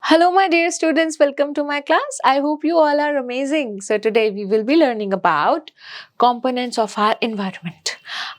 Hello, my dear students. Welcome to my class. I hope you all are amazing. So today we will be learning about components of our environment.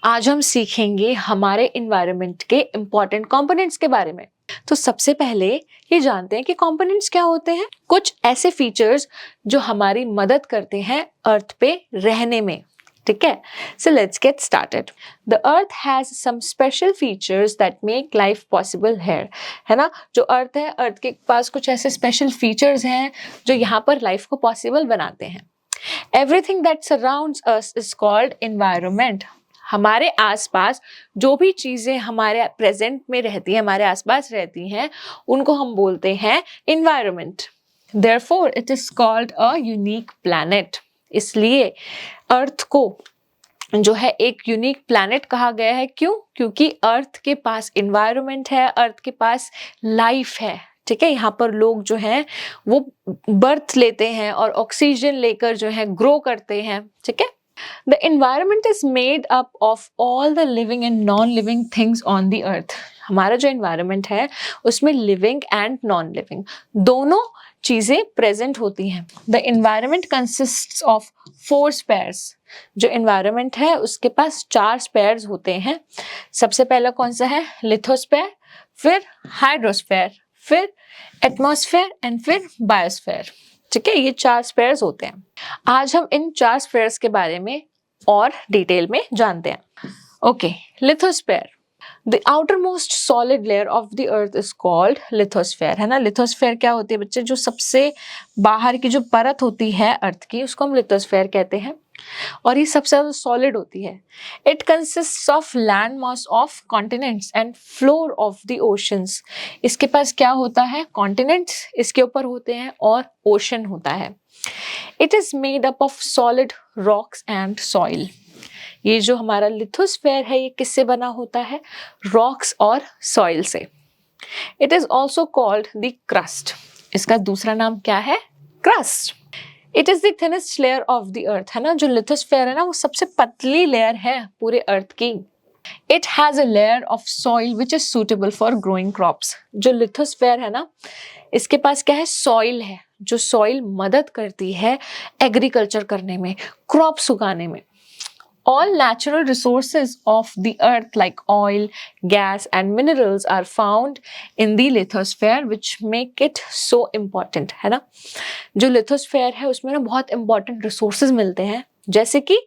आज हम सीखेंगे हमारे environment के important components के बारे में. तो सबसे पहले ये जानते हैं कि components क्या होते हैं. कुछ ऐसे features जो हमारी मदद करते हैं अर्थ पे रहने में. ठीक है. So let's get started. The earth has some special features that make life possible here. है ना. जो अर्थ है, अर्थ के पास कुछ ऐसे स्पेशल फीचर्स हैं जो यहाँ पर लाइफ को पॉसिबल बनाते हैं. Everything that surrounds us is called environment. हमारे आसपास जो भी चीजें हमारे प्रेजेंट में रहती हैं, हमारे आसपास रहती हैं, उनको हम बोलते हैं environment. Therefore, it is called a unique planet. इसलिए अर्थ को जो है एक यूनिक प्लैनेट कहा गया है. क्यों? क्योंकि अर्थ के पास एनवायरनमेंट है, अर्थ के पास लाइफ है. ठीक है. यहाँ पर लोग जो हैं वो बर्थ लेते हैं और ऑक्सीजन लेकर जो है ग्रो करते हैं. ठीक है. The environment is made up of all the living and non-living things on the earth. हमारा जो environment है उसमें living and non-living दोनों चीजें present होती हैं. The environment consists of 4 spheres. जो environment है उसके पास 4 spheres होते हैं. सबसे पहला कौन सा है? लिथोस्फेयर, फिर हाइड्रोस्फेयर, फिर एटमॉस्फेयर एंड फिर बायोस्फेयर. ठीक है. ये 4 स्फेयर्स होते हैं. आज हम इन 4 स्फेयर्स के बारे में और डिटेल में जानते हैं. Okay. Lithosphere. The outermost solid layer of the earth is called lithosphere. है ना. लिथोस्फेयर क्या होती है बच्चे? जो सबसे बाहर की जो परत होती है अर्थ की उसको हम लिथोस्फेयर कहते हैं और ये सबसे ज्यादा सॉलिड होती है. It consists of land mass of continents and floor of the oceans. इसके पास क्या होता है? कॉन्टिनेंट्स इसके ऊपर होते हैं और ओशन होता है. It is made up of solid rocks and soil. ये जो हमारा लिथोस्फेयर है ये किससे बना होता है? रॉक्स और सॉइल से. It is also called the crust. इसका दूसरा नाम क्या है? Crust. It is the thinnest layer of the earth. है ना. जो लिथोस्फेयर है ना वो सबसे पतली लेयर है पूरे अर्थ की. It has a layer of soil which is suitable for growing crops. जो लिथोस्फेयर है ना इसके पास क्या है? सॉइल है. जो सॉइल मदद करती है एग्रीकल्चर करने में, क्रॉप्स उगाने में. All natural resources of the earth like oil, gas and minerals are found in the lithosphere which make it so important. है ना. जो lithosphere है उसमें ना बहुत important resources मिलते हैं जैसे कि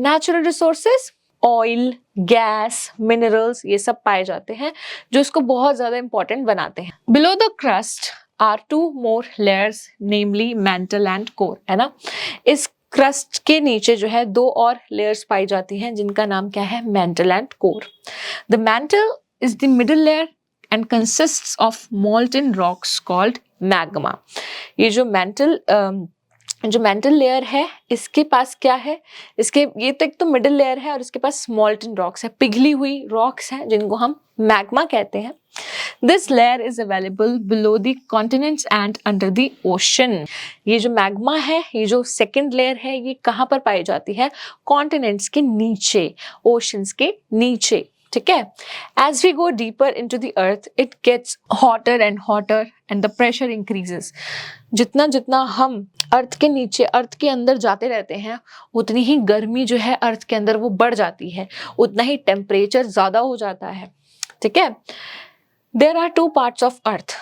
natural resources, oil, gas, minerals ये सब पाए जाते हैं जो इसको बहुत ज़्यादा important बनाते हैं. Below the crust are 2 more layers namely mantle and core. है ना. इस क्रस्ट के नीचे जो है 2 और लेयर्स पाई जाती हैं जिनका नाम क्या है? Mental and core. The mental is the middle layer and consists of molten rocks called magma. ये जो मेंटल लेयर है इसके पास क्या है? इसके ये तक तो मिडिल लेयर है और इसके पास मोल्टन रॉक्स है, पिघली हुई रॉक्स हैं जिनको हम मैग्मा कहते हैं. This layer is available below the continents and under the ocean. ये जो मैग्मा है, ये जो सेकेंड लेयर है, ये कहाँ पर पाई जाती है? कॉन्टिनेंट्स के नीचे, ओशंस के नीचे. ठीक है. As we go deeper into the earth, it gets hotter and hotter and the pressure increases. जितना जितना हम अर्थ के नीचे, अर्थ के अंदर जाते रहते हैं उतनी ही गर्मी जो है अर्थ के अंदर वो बढ़ जाती है, उतना ही टेम्परेचर ज़्यादा हो जाता है. ठीक है. There are 2 parts of earth,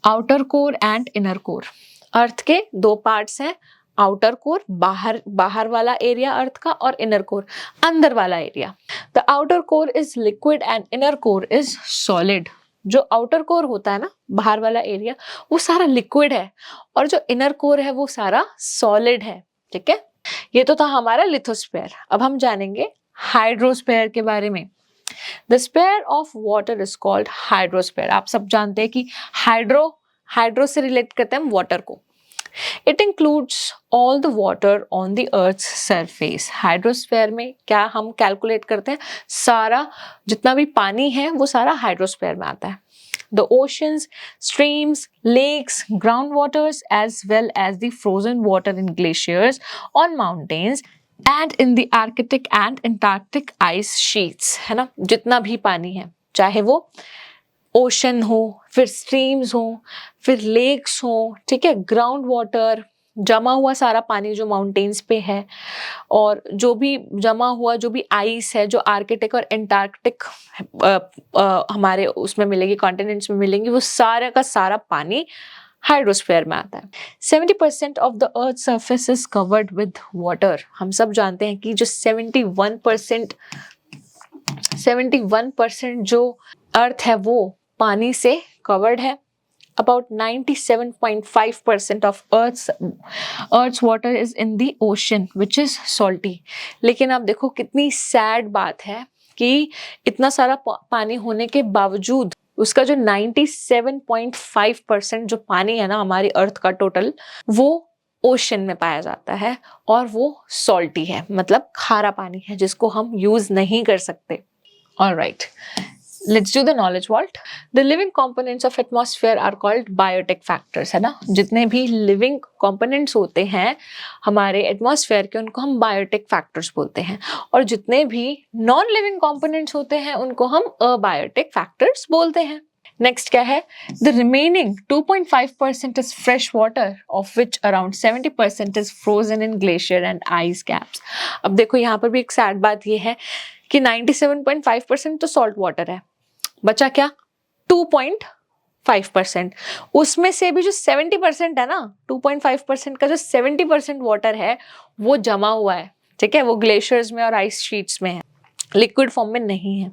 outer core and inner core. अर्थ के 2 पार्ट्स हैं, आउटर कोर बाहर वाला एरिया अर्थ का और इनर कोर अंदर वाला area. The outer core is liquid and inner core is solid. जो आउटर कोर होता है ना बाहर वाला एरिया वो सारा लिक्विड है और जो इनर कोर है वो सारा सॉलिड है. ठीक है. ये तो था हमारा लिथोस्फेयर. अब हम जानेंगे हाइड्रोस्फेयर के बारे में. The sphere of water is called hydrosphere. आप सब जानते हैं कि हाइड्रो से रिलेट करते हैं हम वाटर को. It includes all the water on the earth's surface. Hydrosphere में क्या हम कैलकुलेट करते हैं? सारा जितना भी पानी है वो सारा हाइड्रोस्फेयर में आता है. The oceans, streams, lakes, groundwaters as well as the frozen water in glaciers on mountains and in the Arctic and Antarctic ice sheets. है ना. जितना भी पानी है चाहे वो ओशन हो, फिर स्ट्रीम्स हो, फिर लेक्स हो, ठीक है, ग्राउंड वाटर, जमा हुआ सारा पानी जो माउंटेन्स पे है, और जो भी जमा हुआ जो भी आइस है जो आर्कटिक और एंटार्कटिक हमारे उसमें मिलेगी, कॉन्टिनेंट्स में मिलेंगी, वो सारा का सारा पानी हाइड्रोस्फीयर में आता है। 70% of the earth surface is covered with water. हम सब जानते हैं कि जो 71% जो अर्थ है वो पानी से कवर्ड है। About 97.5% of Earth's water is in the ocean, which is salty. लेकिन आप देखो कितनी सैड बात है कि इतना सारा पानी होने के बावजूद उसका जो 97.5% जो पानी है ना हमारी अर्थ का टोटल, वो ओशन में पाया जाता है और वो सॉल्टी है, मतलब खारा पानी है जिसको हम यूज नहीं कर सकते। Alright. Let's do the knowledge vault. The living components of atmosphere are called biotic factors, है ना। जितने भी living components होते हैं हमारे एटमॉस्फेयर के, उनको हम बायोटिक फैक्टर्स बोलते हैं, और जितने भी नॉन लिविंग components होते हैं उनको हम अबायोटिक फैक्टर्स बोलते हैं। नेक्स्ट क्या है? The remaining 2.5% is fresh water, of which around 70% is frozen in glacier and ice caps. अब देखो यहाँ पर भी एक सैड बात ये है कि 97.5% तो सॉल्ट वाटर है, बचा क्या? 2.5%। उसमें से भी जो 70% है ना, 2.5% का जो 70% वाटर है वो जमा हुआ है, ठीक है, वो ग्लेशियर्स में और आइस शीट्स में है, लिक्विड फॉर्म में नहीं है।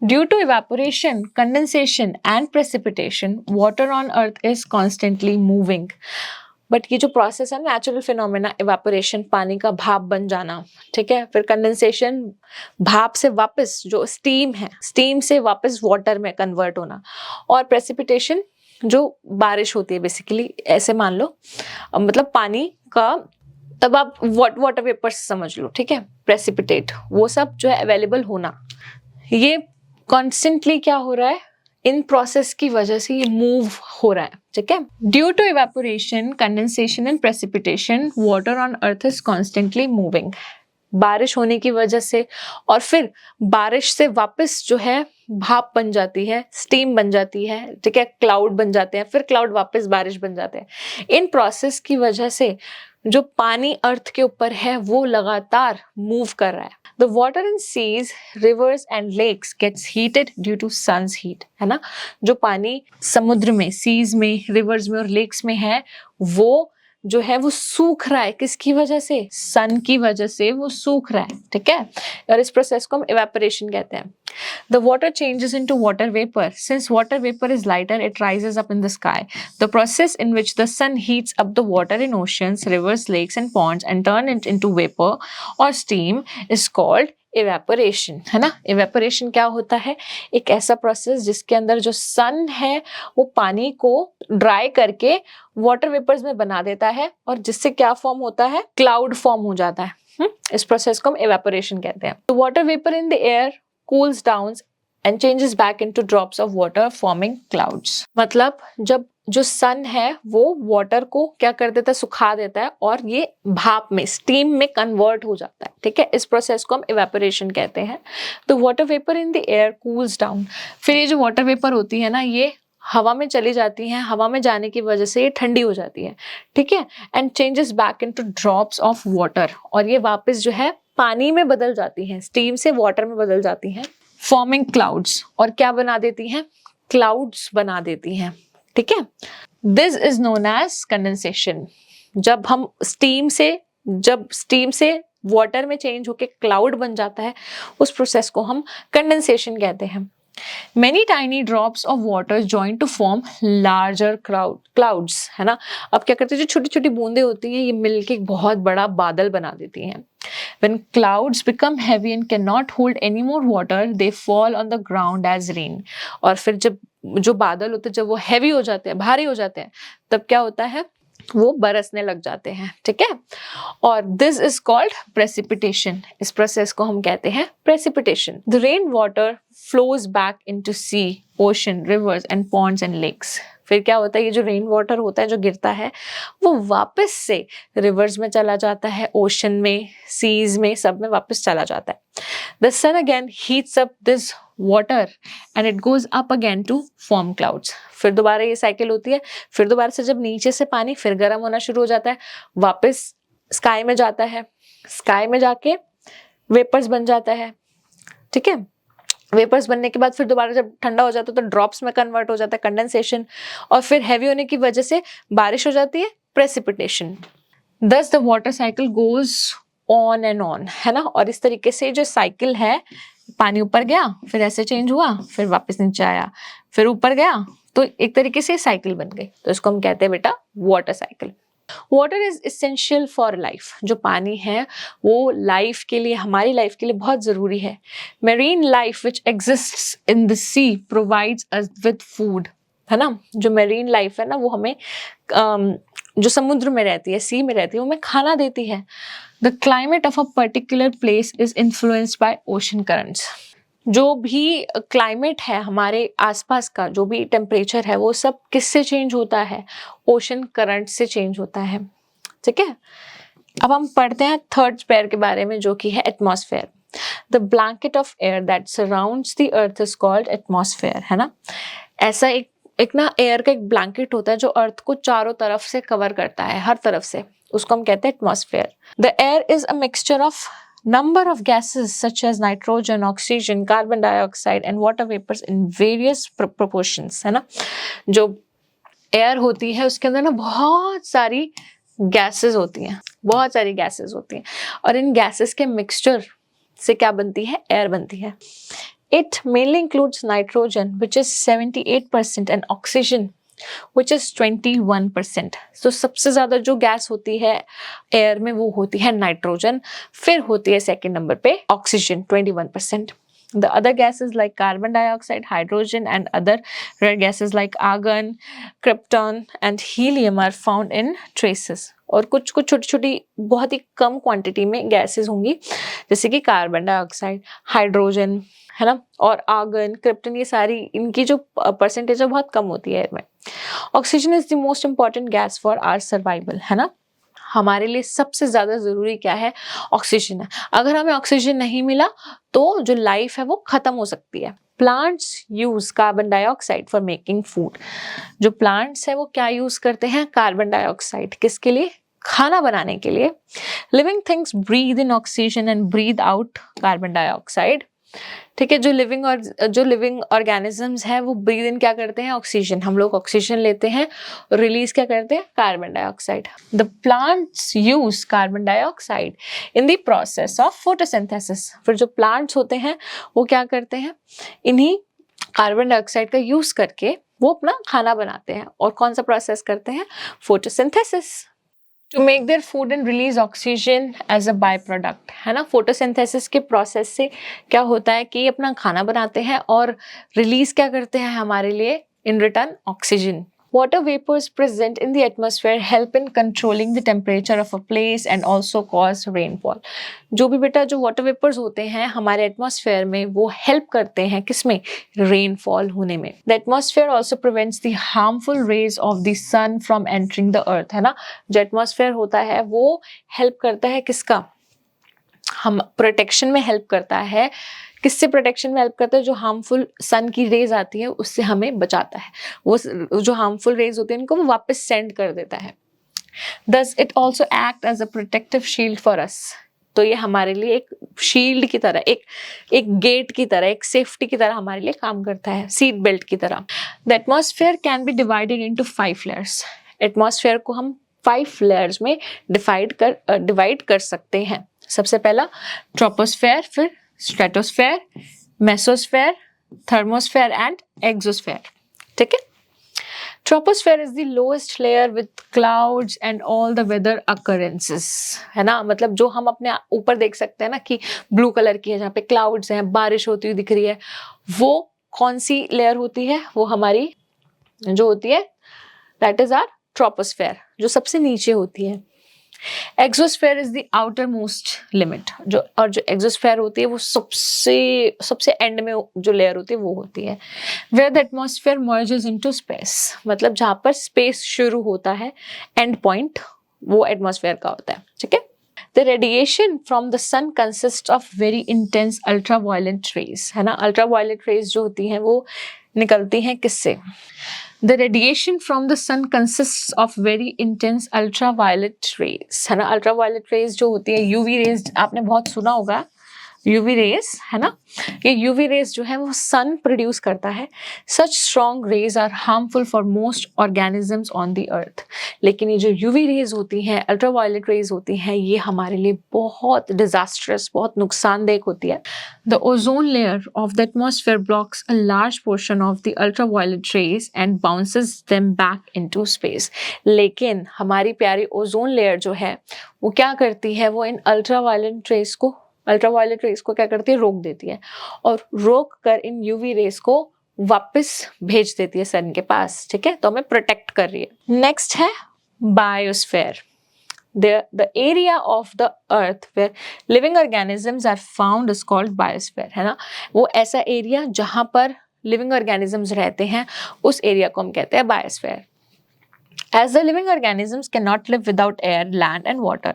Due to evaporation, condensation and precipitation, water on earth is constantly moving. But ये जो प्रोसेस है नेचुरल फिनोमेना, इवेपोरेशन पानी का भाप बन जाना, ठीक है, फिर कंडेंसेशन भाप से वापस जो स्टीम है, स्टीम से वापस वाटर में कन्वर्ट होना, और प्रेसिपिटेशन जो बारिश होती है बेसिकली, ऐसे मान लो, मतलब पानी का, तब आप वाटर वेपर समझ लो, ठीक है, प्रेसिपिटेट, वो सब जो है अवेलेबल होना, ये कॉन्स्टेंटली क्या हो रहा है, इन प्रोसेस की वजह से ये मूव हो रहा है, ठीक है। Due to evaporation, condensation and precipitation, water on earth is constantly moving. बारिश होने की वजह से, और फिर बारिश से वापस जो है भाप बन जाती है, स्टीम बन जाती है, ठीक है, क्लाउड बन जाते हैं, फिर क्लाउड वापस बारिश बन जाते हैं। इन प्रोसेस की वजह से जो पानी अर्थ के ऊपर है वो लगातार मूव कर रहा है। The water in seas, rivers and lakes gets heated due to sun's heat, है ना। जो पानी समुद्र में, सीज में, रिवर्स में और लेक्स में है, वो जो है वो सूख रहा है, किसकी वजह से? सन की वजह से वो सूख रहा है, ठीक है, और इस प्रोसेस को हम इवेपोरेशन कहते हैं। The water changes into water vapor. Since water vapor is lighter, it rises up in the sky. The process in which the sun heats up the water in oceans, rivers, lakes and ponds and turn it into vapor or steam is called evaporation, है ना। Evaporation क्या होता है? एक ऐसा process जिसके अंदर जो सन है वो पानी को ड्राई करके वाटर वेपर्स में बना देता है, और जिससे क्या फॉर्म होता है? क्लाउड फॉर्म हो जाता है। इस प्रोसेस को हम इवेपोरेशन कहते हैं। Water vapour in the air cools down and changes back into drops of water forming clouds. मतलब जब जो सन है वो वाटर को क्या कर देता है? सुखा देता है, और ये भाप में, स्टीम में कन्वर्ट हो जाता है, ठीक है। इस प्रोसेस को हम इवेपोरेशन कहते हैं। तो water vapour in the air cools down, फिर ये जो वाटर वेपर होती है ना, ये हवा में चली जाती हैं, हवा में जाने की वजह से ये ठंडी हो जाती है, ठीक है, and changes back into drops of water, और ये वापस जो है पानी में बदल जाती हैं, स्टीम से वाटर में बदल जाती हैं, फॉर्मिंग क्लाउड्स, और क्या बना देती हैं? क्लाउड्स बना देती हैं, ठीक है। This is known as condensation. जब स्टीम से वाटर में चेंज होके क्लाउड बन जाता है, उस प्रोसेस को हम कंडेंसेशन कहते हैं। Many tiny drops of water join to form larger clouds, है ना। अब क्या करते हैं, जो छोटी छोटी बूंदें होती हैं ये मिलके एक बहुत बड़ा बादल बना देती हैं। When clouds become heavy and cannot hold any more water, they fall on the ground as rain. और फिर जब जो बादल होते हैं, जब वो हैवी हो जाते हैं, भारी हो जाते हैं, तब क्या होता है? वो बरसने लग जाते हैं, ठीक है। और दिस इज कॉल्ड प्रेसिपिटेशन। इस प्रोसेस को हम कहते हैं precipitation. The rain water flows back into sea, ocean, rivers and ponds and lakes. फिर क्या होता है? ये जो रेन वाटर होता है जो गिरता है वो वापस से रिवर्स में चला जाता है, ओशन में, सीज में, सब में वापस चला जाता है। The sun again heats up this water and it goes up again to form clouds. फिर दोबारा ये साइकिल होती है, फिर दोबारा से जब नीचे से पानी फिर गर्म होना शुरू हो जाता है, वापस स्काई में जाता है, स्काई में जाके वेपर्स बन जाता है, ठीक है। वेपर्स बनने के बाद फिर दोबारा जब ठंडा हो जाता है तो ड्रॉप्स में कन्वर्ट हो जाता है, कंडेंसेशन, और फिर हैवी होने की वजह से बारिश हो जाती है, प्रेसिपिटेशन। दस the water cycle goes on and on, है ना। और इस तरीके से जो साइकिल है, पानी ऊपर गया, फिर ऐसे चेंज हुआ, फिर वापस नीचे आया, फिर ऊपर गया, तो एक तरीके से साइकिल बन गई। तो इसको हम कहते हैं बेटा water cycle. Water is essential for life. जो पानी है वो लाइफ के लिए, हमारी लाइफ के लिए बहुत जरूरी है। Marine life which exists in the sea provides us with food, है ना। जो मेरीन लाइफ है ना वो हमें जो समुद्र में रहती है, सी में रहती है, वो हमें खाना देती है। The climate of a particular place is influenced by ocean currents. जो भी क्लाइमेट है हमारे आसपास का, जो भी टेम्परेचर है, वो सब किससे चेंज होता है? ओशन करंट से चेंज होता है, ठीक है। अब हम पढ़ते हैं थर्ड पेयर के बारे में, जो कि है atmosphere. The blanket of air that surrounds the earth is called atmosphere, है ना। ऐसा एक ना एयर का एक ब्लैंकेट होता है जो अर्थ को चारों तरफ से कवर करता है, हर तरफ से, उसको हम कहते हैं atmosphere. The air is a mixture of number of gases such as nitrogen, oxygen, carbon dioxide and water vapors in various proportions, है ना। जो एयर होती है उसके अंदर ना बहुत सारी गैसेस होती हैं, बहुत सारी गैसेस होती हैं, और इन गैसेस के मिक्सचर से क्या बनती है? एयर बनती है। It mainly includes nitrogen, which is 78%, and oxygen, which is 21%. तो सबसे ज्यादा जो गैस होती है एयर में वो होती है नाइट्रोजन, फिर होती है सेकंड नंबर पे oxygen 21%. The other gases like carbon dioxide, hydrogen and other rare gases like argon, krypton and helium are found in traces. और कुछ कुछ छोटी छोटी बहुत ही कम क्वांटिटी में गैसेस होंगी, जैसे कि कार्बन डाइऑक्साइड, हाइड्रोजन, है ना, और आर्गन, क्रिप्टन, ये सारी इनकी जो परसेंटेज है बहुत कम होती है एयर में। Oxygen is the most important gas for our survival, है ना। हमारे लिए सबसे ज्यादा जरूरी क्या है? ऑक्सीजन है। अगर हमें ऑक्सीजन नहीं मिला तो जो लाइफ है वो खत्म हो सकती है। Plants use carbon dioxide for making food. जो प्लांट्स है वो क्या यूज करते हैं? Carbon dioxide. किसके लिए? खाना बनाने के लिए। Living things breathe in oxygen and breathe out carbon dioxide, ठीक है। जो लिविंग ऑर्गेनिजम्स हैं वो ब्रीथ इन क्या करते हैं? ऑक्सीजन। हम लोग ऑक्सीजन लेते हैं, रिलीज क्या करते हैं? Carbon dioxide. The plants use carbon dioxide in the process of photosynthesis. फिर जो प्लांट्स होते हैं वो क्या करते हैं? इन्हीं कार्बन डाइऑक्साइड का यूज करके वो अपना खाना बनाते हैं। और कौन सा प्रोसेस करते हैं? Photosynthesis. To make their food and release oxygen as a by product, है ना। फोटोसिंथेसिस के प्रोसेस से क्या होता है कि अपना खाना बनाते हैं और रिलीज क्या करते हैं हमारे लिए? In return oxygen. Water vapors present in the atmosphere help in controlling the temperature of a place and also cause rainfall. जो भी बेटा जो water vapors होते हैं हमारे एटमॉस्फेयर में वो हेल्प करते हैं किसमें? रेनफॉल होने में। The atmosphere also prevents the harmful rays of the sun from entering the earth, है ना। जो एटमॉस्फेयर होता है वो हेल्प करता है किसका? हम प्रोटेक्शन में हेल्प करता है। किससे प्रोटेक्शन में हेल्प करता है? जो हार्मफुल सन की रेज आती है उससे हमें बचाता है। वो जो हार्मफुल रेज होती है उनको वो वापस सेंड कर देता है। Thus it also act as a protective shield for us. तो ये हमारे लिए एक शील्ड की तरह, एक गेट की तरह, एक सेफ्टी की तरह हमारे लिए काम करता है, सीट बेल्ट की तरह। The atmosphere can be divided into 5 layers. Atmosphere को हम 5 लेयर्स में डिवाइड कर सकते हैं। सबसे पहला ट्रोपोस्फेयर, फिर stratosphere, mesosphere, thermosphere and exosphere, ठीक है। Troposphere is the lowest layer with clouds and all the weather occurrences, है ना। मतलब जो हम अपने ऊपर देख सकते हैं ना कि ब्लू कलर की है, जहाँ पे क्लाउड्स हैं, बारिश होती हुई दिख रही है, वो कौन सी लेयर होती है? वो हमारी जो होती है दैट इज आवर ट्रोपोस्फेयर, जो सबसे नीचे होती है। Exosphere is the outer most limit. जो एक्सोस्फेयर होती है वो सबसे एंड में जो लेयर होती है वो होती है। Where the atmosphere merges into space, मतलब जहां पर स्पेस शुरू होता है, एंड पॉइंट वो एटमॉस्फेयर का होता है, ठीक है। The radiation from the sun consists of very intense ultraviolet rays, है ना. Ultraviolet rays जो होती हैं वो निकलती हैं किससे? The radiation from the sun consists of very intense ultraviolet rays, है ना. Ultraviolet rays जो होती है, UV rays आपने बहुत सुना होगा, UV rays, है ना. ये UV rays जो है वो sun प्रोड्यूस करता है. Such strong rays are harmful for most organisms on the earth. लेकिन ये जो UV rays होती हैं, ultraviolet rays होती हैं, ये हमारे लिए बहुत disastrous, बहुत नुकसानदेह होती है. The ozone layer of the atmosphere blocks a large portion of the ultraviolet rays and bounces them back into space. लेकिन हमारी प्यारी ओजोन लेयर जो है वो क्या करती है, वो इन अल्ट्रावायलेट रेस को क्या करती है, रोक देती है, और रोक कर इन यूवी रेस को वापस भेज देती है सन के पास. ठीक है, तो हमें प्रोटेक्ट कर रही है. नेक्स्ट है biosphere. The area of the earth where living organisms are found is called biosphere, है ना. वो ऐसा एरिया जहां पर लिविंग ऑर्गेनिजम्स रहते हैं, उस एरिया को हम कहते हैं biosphere. As the living organisms cannot live without air, land and water,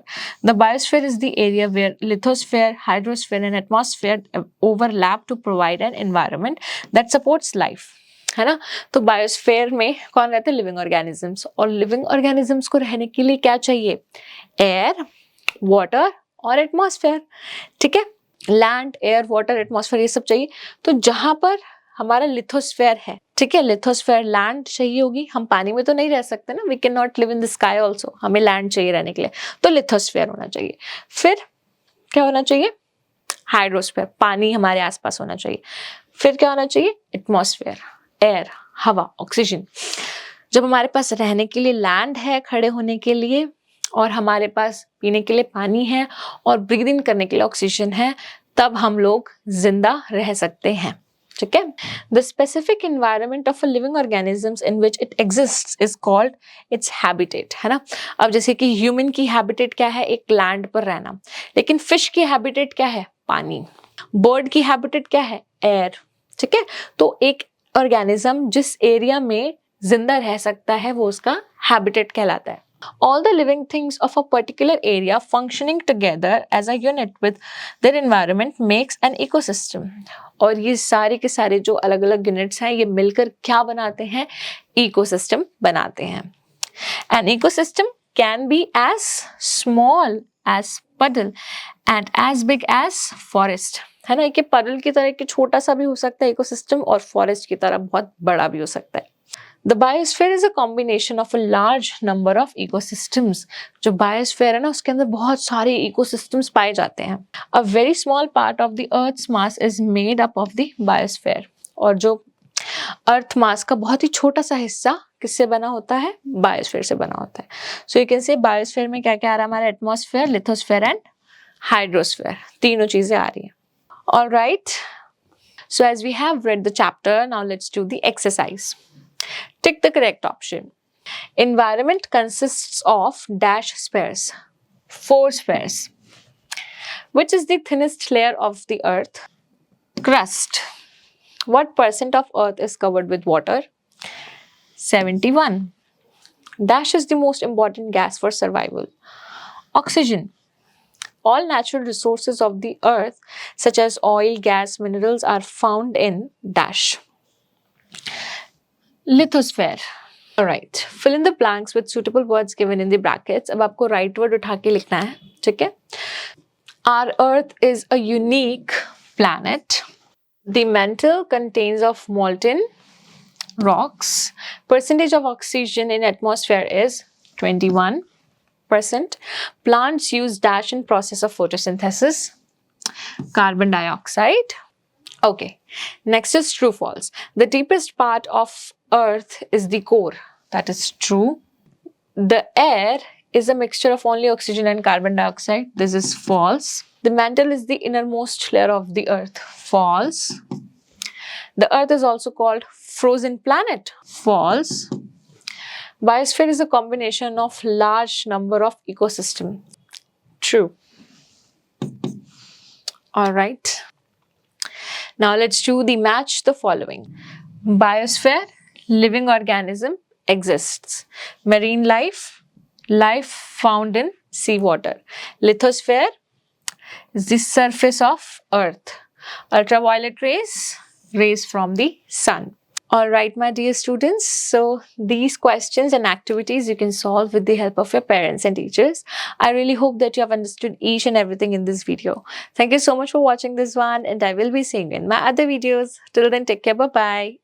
the biosphere is the area where lithosphere, hydrosphere and atmosphere overlap to provide an environment that supports life. है ना. तो biosphere में कौन रहते हैं? Living organisms. और living organisms को रहने के लिए क्या चाहिए? एयर, वाटर और एटमॉस्फेयर. ठीक है, लैंड, एयर, वाटर, एटमॉस्फेयर, ये सब चाहिए. तो जहां पर हमारा लिथोस्फेयर है, ठीक है, लिथोस्फेयर, लैंड चाहिए होगी. हम पानी में तो नहीं रह सकते ना, we can not live in the sky also, हमें लैंड चाहिए रहने के लिए, तो लिथोस्फेयर होना चाहिए. फिर क्या होना चाहिए? हाइड्रोस्फेयर, पानी हमारे आसपास होना चाहिए. फिर क्या होना चाहिए? एटमॉस्फेयर, एयर, हवा, ऑक्सीजन. जब हमारे पास रहने के लिए लैंड है, खड़े होने के लिए, और हमारे पास पीने के लिए पानी है और ब्रीद इन करने के लिए ऑक्सीजन है, तब हम लोग जिंदा रह सकते हैं. ठीक है. The specific environment of a living organisms in which it exists is called its habitat, है ना. अब जैसे कि ह्यूमन की हैबिटेट क्या है? एक लैंड पर रहना. लेकिन फिश की हैबिटेट क्या है? पानी. बर्ड की हैबिटेट क्या है? एयर. ठीक है, तो एक ऑर्गेनिज्म जिस एरिया में जिंदा रह सकता है वो उसका हैबिटेट कहलाता है. All the living things of a particular area functioning together as a unit with their environment makes an ecosystem. और ये सारे के सारे जो अलग अलग यूनिट्स हैं, ये मिलकर क्या बनाते हैं? इकोसिस्टम बनाते हैं. An ecosystem can be as small as puddle and as big as forest. है ना, कि puddle की तरह की छोटा सा भी हो सकता है इकोसिस्टम, और फॉरेस्ट की तरह बहुत बड़ा भी हो सकता है. The biosphere is a combination of a large number of ecosystems. जो बायोस्फीयर है ना, उसके अंदर बहुत सारे इकोसिस्टम्स पाए जाते हैं. A very small part of the Earth's mass is made up of the biosphere. और जो अर्थ मास का बहुत ही छोटा सा हिस्सा किससे बना होता है? बायोस्फीयर से बना होता है. So you can say biosphere में क्या क्या आ रहा है? हमारा एटमॉस्फेयर, लिथोस्फेयर एंड हाइड्रोस्फेयर, तीनों चीजें आ रही हैं. All right. So as we have read the chapter, now let's do the exercise. Tick the correct option. Environment consists of dash spheres, 4 spheres. Which is the thinnest layer of the earth? Crust. What percent of earth is covered with water? 71. Dash is the most important gas for survival. Oxygen. All natural resources of the earth, such as oil, gas, minerals, are found in dash. Lithosphere. Alright. Fill in the blanks with suitable words given in the brackets. अब आपको right word उठा के लिखना है, ठीक है? Our Earth is a unique planet. The mantle contains of molten rocks. Percentage of oxygen in atmosphere is 21%. Plants use dash in process of photosynthesis. Carbon dioxide. Okay, next is true false. The deepest part of earth is the core. That is true. The air is a mixture of only oxygen and carbon dioxide. This is false. The mantle is the innermost layer of the earth. False. The earth is also called frozen planet. False. Biosphere is a combination of large number of ecosystem. True. All right. Now let's do the match the following. Biosphere, living organism exists. Marine life, life found in seawater. Lithosphere is the surface of Earth. Ultraviolet rays from the sun. All right, my dear students. So these questions and activities you can solve with the help of your parents and teachers. I really hope that you have understood each and everything in this video. Thank you so much for watching this one, and I will be seeing you in my other videos. Till then, take care. Bye-bye.